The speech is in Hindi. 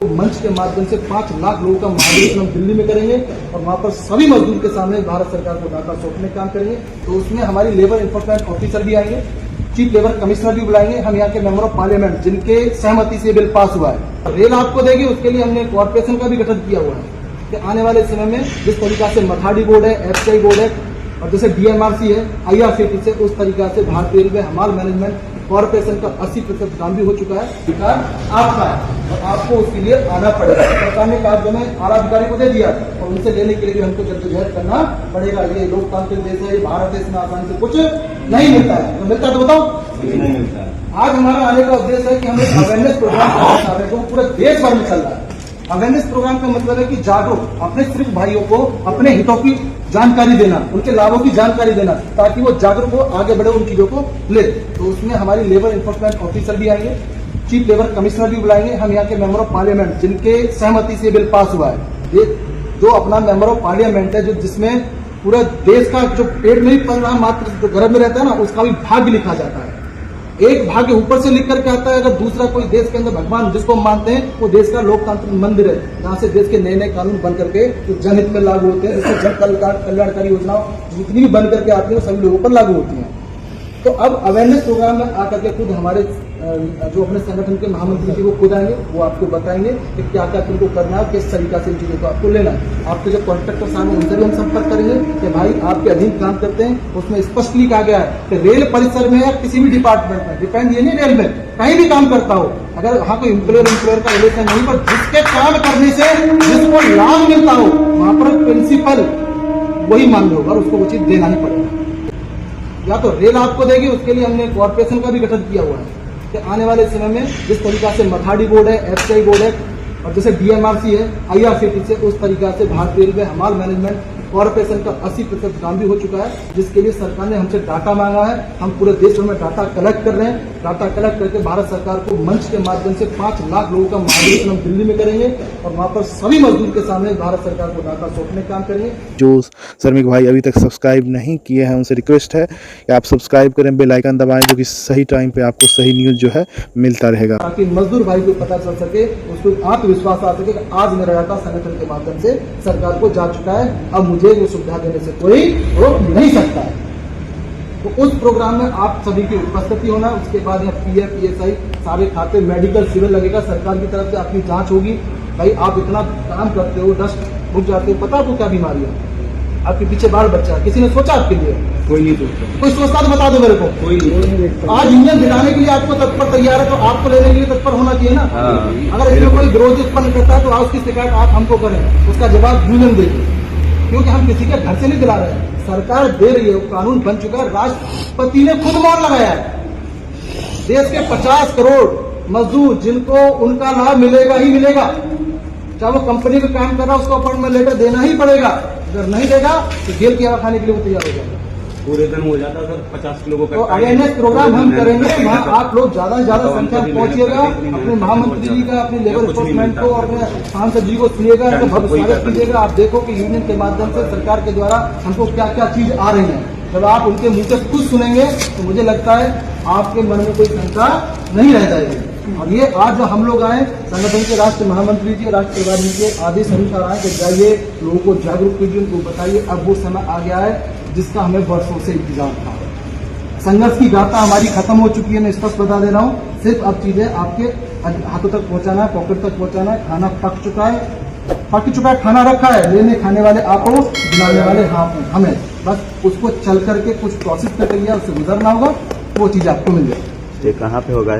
मंच के माध्यम से 5 लाख लोगों का महाधिवेशन हम दिल्ली में करेंगे और वहाँ पर सभी मजदूर के सामने भारत सरकार को डाटा सौंपने का काम करेंगे। तो उसमें हमारी लेबर इन्फोर्समेंट ऑफिसर भी आएंगे, चीफ लेबर कमिश्नर भी बुलाएंगे, हम यहाँ के मेंबर ऑफ पार्लियामेंट जिनके सहमति से बिल पास हुआ है। रेल आपको देगी, उसके लिए हमने कॉर्पोरेशन का भी गठन किया हुआ है कि आने वाले समय में जिस तरीका से मथाड़ी बोर्ड है, एफसीआई बोर्ड है और जैसे डीएमआरसी है, आईआरसीटीसी से, उस तरीका से भारतीय रेलवे हमाल मैनेजमेंट कॉर्पोरेशन का 80% काम भी हो चुका है। अधिकार आपका है और आपको उसके लिए आना पड़ेगा। सरकार ने कहा जो मैं आला अधिकारी को दे दिया और उनसे लेने के लिए भी हमको जद्दोजहद करना पड़ेगा। ये लोकतांत्रिक देश है, ये भारत देश में आसानी से कुछ नहीं मिलता है। तो मिलता है तो बताओ, नहीं मिलता है। आज हमारा आने का उद्देश्य है कि हम एक अवेयरनेस प्रोग्राम करना रहे हैं, पूरे देश भर में चल रहा है। अवेयरनेस प्रोग्राम का मतलब है कि जागरूक अपने सिर्फ भाइयों को अपने हितों की जानकारी देना, उनके लाभों की जानकारी देना, ताकि वो जागरूक हो, आगे बढ़े, उन चीजों को ले। तो उसमें हमारी लेबर इन्फोर्समेंट ऑफिसर भी आएंगे, चीफ लेबर कमिश्नर भी बुलाएंगे, हम यहाँ के मेंबर ऑफ पार्लियामेंट जिनके सहमति से बिल पास हुआ है। ये जो अपना मेंबर ऑफ पार्लियामेंट है, जो जिसमें पूरा देश का जो पेट नहीं पल रहा मात्र जो गर्भ में रहता है ना, उसका भी भाग्य लिखा जाता है। एक भाग्य ऊपर से लिख करके आता है, अगर दूसरा कोई देश के अंदर भगवान जिसको हम मानते हैं वो देश का लोकतांत्रिक मंदिर है, जहाँ से देश के नए नए कानून बन करके जो जनहित में लागू होते हैं, जैसे जन कल्याणकारी योजनाओं जितनी भी बन करके आती है वो सभी लोगों पर लागू होती है। तो अब अवेयरनेस प्रोग्राम में आकर के खुद हमारे जो अपने संगठन के महामंत्री जी वो खुद आएंगे, वो आपको बताएंगे कि क्या क्या तुमको करना है, किस तरीका से इन चीजों को आपको लेना है। आपके जो कॉन्ट्रैक्टर साहब हैं उनसे भी हम संपर्क करेंगे कि भाई आपके अधीन काम करते हैं, उसमें स्पष्टली कहा गया है कि रेल परिसर में या किसी भी डिपार्टमेंट में, डिपेंड ये नहीं रेल में कहीं भी काम करता हो, अगर वहाँ कोई एम्प्लॉयर का रिलेशन नहीं, पर जिसके काम करने से जिसको लाभ मिलता हो वहां पर प्रिंसिपल वही मान्य होगा और उसको वो चीज देना ही पड़ेगा। या तो रेल आपको देगी, उसके लिए हमने कॉर्पोरेशन का भी गठन किया हुआ है कि आने वाले समय में जिस तरीका से मथाड़ी बोर्ड है, एफसीआई बोर्ड है और जैसे डीएमआरसी है, आईआरसीटीसी से, उस तरीका से भारतीय रेलवे हमाल मैनेजमेंट कॉर्पोरेशन का 80% काम भी हो चुका है, जिसके लिए सरकार ने हमसे डाटा मांगा है। हम पूरे देश में डाटा कलेक्ट कर रहे हैं। डाटा कलेक्ट करके भारत सरकार को मंच के माध्यम से 5 लाख लोगों का महाधिवेशन हम दिल्ली में करेंगे और वहाँ पर सभी मजदूर के सामने भारत सरकार को डाटा सौंपने का काम करेंगे। जो श्रमिक भाई अभी तक सब्सक्राइब नहीं किए हैं उनसे रिक्वेस्ट है कि आप सब्सक्राइब करें, बेल आइकन दबाएं, जो कि सही टाइम पे आपको सही न्यूज जो है मिलता रहेगा, ताकि मजदूर भाई को पता चल सके, उसको आत्मविश्वास आ सके कि आज मेरा डाटा संगठन के माध्यम से सरकार को जा चुका है, अब मुझे वो सुविधा देने से कोई रोक नहीं सकता है। तो उस प्रोग्राम में आप सभी की उपस्थिति होना। उसके बाद यहाँ पीएफ, पीएसआई सारे खाते, मेडिकल, सिविल लगेगा, सरकार की तरफ से आपकी जांच होगी। भाई आप इतना काम करते हो, डस्ट रुक जाते हो, पता आपको क्या बीमारी है, आपके पीछे बाल बच्चा है, किसी ने सोचा आपके लिए? कोई नहीं सोचता। कोई सोचता तो बता दो मेरे को। कोई नहीं। आज इंजन दिलाने के लिए आपको तत्पर तैयार है, तो आपको लेने के लिए तत्पर होना चाहिए ना। अगर इसमें कोई विरोध उत्पन्न करता है तो आज उसकी शिकायत आप हमको करें, उसका जवाब यूनियन देगी, क्योंकि हम किसी के घर से नहीं दिला रहे हैं, सरकार दे रही है, कानून बन चुका है, राष्ट्रपति ने खुद मोहर लगाया है। देश के 50 करोड़ मजदूर जिनको उनका लाभ मिलेगा ही मिलेगा, चाहे वो कंपनी में काम कर रहा है, उसको अपॉइंटमेंट लेटर देना ही पड़ेगा। अगर नहीं देगा तो जेल की हवा खाने के लिए वो तैयार हो जाएगा। पूरे दिन हो जाता सर, 50 किलो को। तो अवेयरनेस प्रोग्राम हम करेंगे, वहाँ आप लोग ज्यादा से ज्यादा संख्या में पहुंचिएगा, अपने महामंत्री जी का, अपने लेबर इन्फोर्समेंट को, अपने सांसद जी को सुनिएगा, भव्य स्वागत कीजिएगा। आप देखो कि यूनियन के माध्यम से सरकार के द्वारा हमको क्या क्या चीज आ रही है। जब आप उनके मुंह से खुद सुनेंगे तो मुझे लगता है आपके मन में कोई शंका नहीं रह जाएगी। और ये आज जो हम लोग आए, संगठन के राष्ट्रीय महामंत्री जी, राष्ट्रीय प्रभारी जी के आदेश अनुसार आए कि जाइए लोगों को जागरूक कीजिए, उनको बताइए। अब वो समय आ गया है जिसका हमें वर्षों से इंतजार था। संघर्ष की गाथा हमारी खत्म हो चुकी है, मैं स्पष्ट बता दे रहा हूँ। सिर्फ अब चीजें आपके हाथों तक पहुंचाना है, पॉकेट तक पहुंचाना है। खाना पक चुका है, खाना रखा है, लेने खाने वाले आप हो, दिलाने वाले हमें, बस उसको चल करके कुछ प्रोसेस कर लिया, उससे गुजरना होगा, वो चीज आपको मिल जाएगी। ये कहाँ पे होगा?